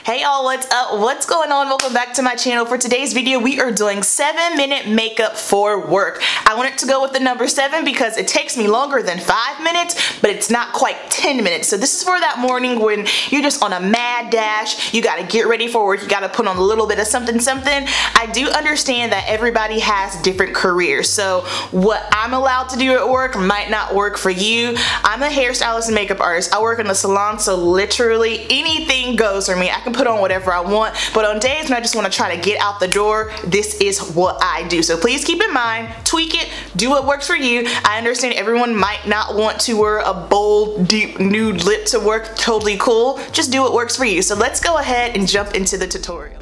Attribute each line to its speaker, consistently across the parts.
Speaker 1: Hey y'all, what's up? What's going on? Welcome back to my channel. For today's video, we are doing 7-minute makeup for work. I wanted to go with the number 7 because it takes me longer than 5 minutes, but it's not quite 10 minutes. So this is for that morning when you're just on a mad dash. You gotta get ready for work. You gotta put on a little bit of something. I do understand that everybody has different careers. So what I'm allowed to do at work might not work for you. I'm a hairstylist and makeup artist. I work in a salon, so literally anything goes for me. I can put on whatever I want, but on days when I just want to try to get out the door, this is what I do. So please keep in mind, tweak it, do what works for you. I understand everyone might not want to wear a bold, deep nude lip to work. Totally cool. Just do what works for you. So let's go ahead and jump into the tutorial.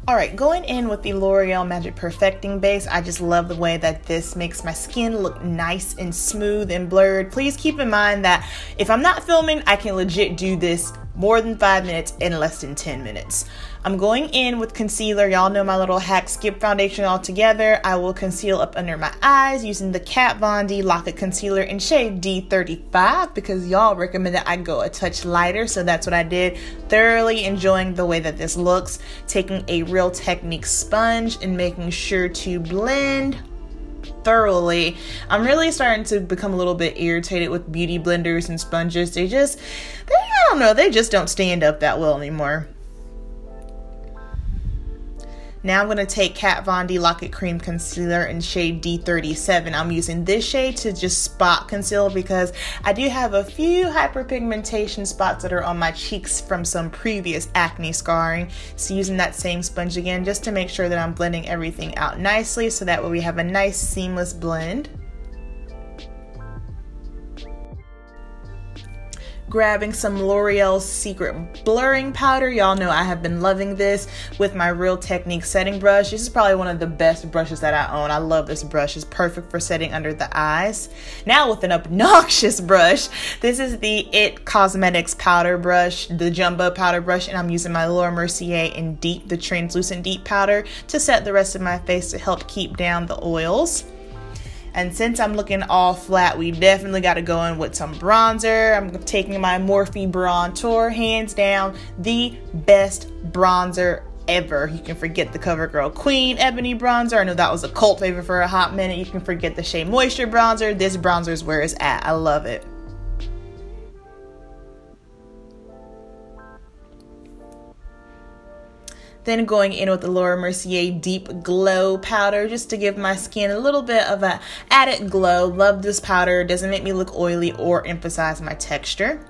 Speaker 1: Alright, going in with the Loreal Magic Perfecting base, I just love the way that this makes my skin look nice and smooth and blurred. Please keep in mind that if I'm not filming, I can legit do this more than 5 minutes in less than 10 minutes. I'm going in with concealer. Y'all know my little hack, skip foundation altogether. I will conceal up under my eyes using the Kat Von D Lock-It Concealer in shade D35 because y'all recommend that I go a touch lighter, so that's what I did. Thoroughly enjoying the way that this looks. Taking a Real Technique sponge and making sure to blend thoroughly. I'm really starting to become a little bit irritated with beauty blenders and sponges. I don't know, they just don't stand up that well anymore. Now I'm going to take Kat Von D Lock-It Cream Concealer in shade D37. I'm using this shade to just spot conceal because I do have a few hyperpigmentation spots that are on my cheeks from some previous acne scarring. So using that same sponge again just to make sure that I'm blending everything out nicely so that way we have a nice seamless blend. Grabbing some L'Oreal's Secret Blurring Powder. Y'all know I have been loving this with my Real Technique setting brush. This is probably one of the best brushes that I own. I love this brush. It's perfect for setting under the eyes. Now with an obnoxious brush. This is the IT Cosmetics powder brush, the jumbo powder brush, and I'm using my Mercier in Deep, the translucent deep powder, to set the rest of my face to help keep down the oils. And since I'm looking all flat, we definitely got to go in with some bronzer. I'm taking my Morphe Brontour, hands down, the best bronzer ever. You can forget the CoverGirl Queen Ebony bronzer. I know that was a cult favorite for a hot minute. You can forget the Shea Moisture bronzer. This bronzer is where it's at. I love it. Then going in with the Mercier Deep Glow Powder just to give my skin a little bit of an added glow. Love this powder. It doesn't make me look oily or emphasize my texture.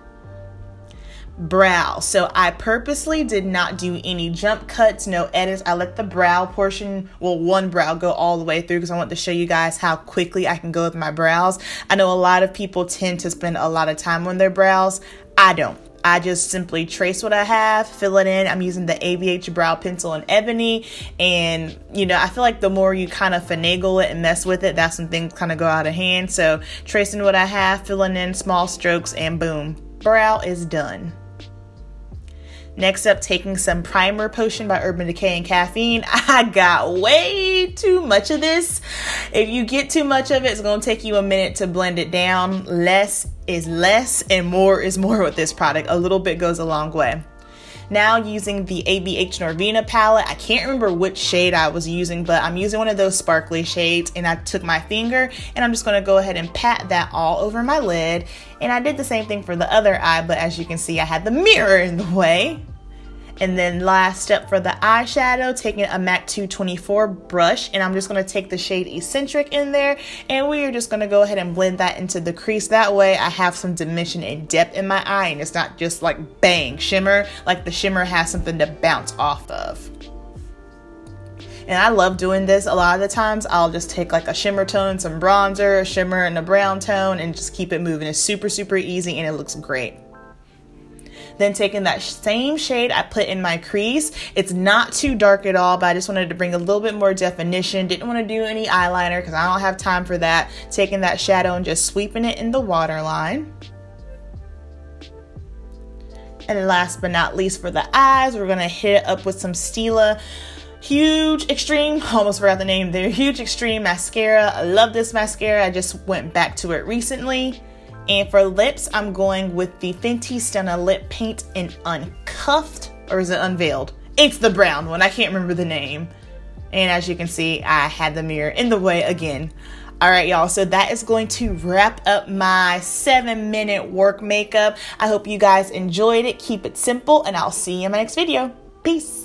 Speaker 1: Brow. So I purposely did not do any jump cuts, no edits. I let the brow portion, well, one brow go all the way through because I want to show you guys how quickly I can go with my brows. I know a lot of people tend to spend a lot of time on their brows. I don't. I just simply trace what I have, fill it in. I'm using the ABH Brow Pencil in Ebony. And, you know, I feel like the more you kind of finagle it and mess with it, that's when things kind of go out of hand. So tracing what I have, filling in small strokes, and boom, brow is done. Next up, taking some Primer Potion by Urban Decay and Caffeine. I got way too much of this. If you get too much of it, it's going to take you a minute to blend it down. Less is less and more is more with this product. A little bit goes a long way. Now using the ABH Norvina Palette. I can't remember which shade I was using, but I'm using one of those sparkly shades, and I took my finger and I'm just going to go ahead and pat that all over my lid. And I did the same thing for the other eye, but as you can see, I had the mirror in the way. And then last step for the eyeshadow, taking a MAC 224 brush, and I'm just going to take the shade Eccentric in there, and we are just going to go ahead and blend that into the crease. That way I have some dimension and depth in my eye, and it's not just like bang, shimmer, like the shimmer has something to bounce off of. And I love doing this. A lot of the times I'll just take like a shimmer tone, some bronzer, a shimmer, and a brown tone, and just keep it moving. It's super, super easy, and it looks great. Then taking that same shade I put in my crease. It's not too dark at all, but I just wanted to bring a little bit more definition. Didn't want to do any eyeliner because I don't have time for that. Taking that shadow and just sweeping it in the waterline. And last but not least for the eyes, we're going to hit it up with some Stila Huge Extreme, almost forgot the name there, Huge Extreme Mascara. I love this mascara. I just went back to it recently. And for lips, I'm going with the Fenty Stunna Lip Paint in Uncuffed. Or is it Unveiled? It's the brown one. I can't remember the name. And as you can see, I had the mirror in the way again. All right, y'all. So that is going to wrap up my 7-minute work makeup. I hope you guys enjoyed it. Keep it simple, and I'll see you in my next video. Peace.